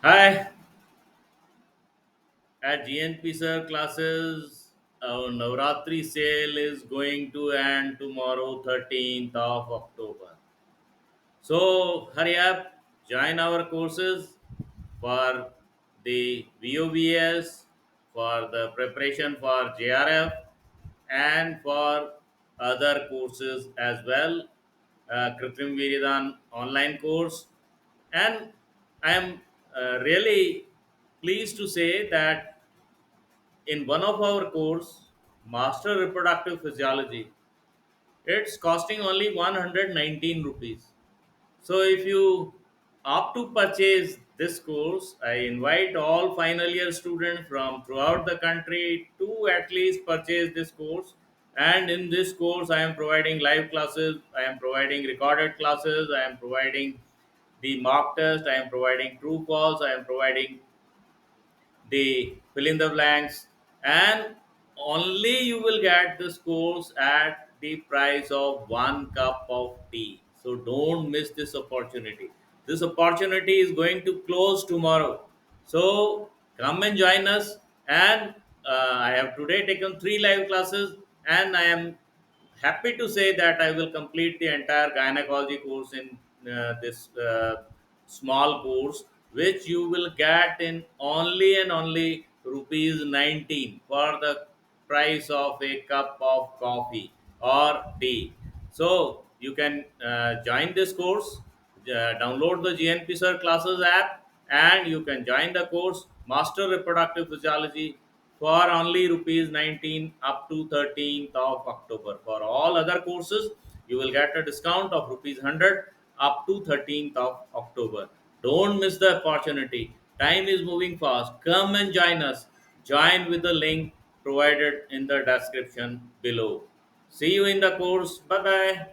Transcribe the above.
Hi, at GNP Sir classes, our Navratri sale is going to end tomorrow, 13th of October. So hurry up, join our courses for the VOBS, for the preparation for JRF, and for other courses as well. Kritrim Viridan online course, and I am really pleased to say that in one of our course, Master Reproductive Physiology, it's costing only 119 rupees. So if you opt to purchase this course, I invite all final year students from throughout the country to at least purchase this course. And in this course, I am providing live classes, I am providing recorded classes, I am providing the mock test, I am providing true false, I am providing the fill in the blanks, and only you will get this course at the price of one cup of tea. So don't miss this opportunity. This opportunity is going to close tomorrow, so come and join us. And I have today taken three live classes, and I am happy to say that I will complete the entire gynecology course in this small course, which you will get in only and only rupees 19 for the price of a cup of coffee or tea. So you can join this course, download the GNP Sir classes app, and you can join the course Master Reproductive Physiology for only rupees 19 up to 13th of October. For all other courses, you will get a discount of rupees 100 up to 13th of October. Don't miss the opportunity. Time is moving fast. Come and join us. Join with the link provided in the description below. See you in the course. Bye bye.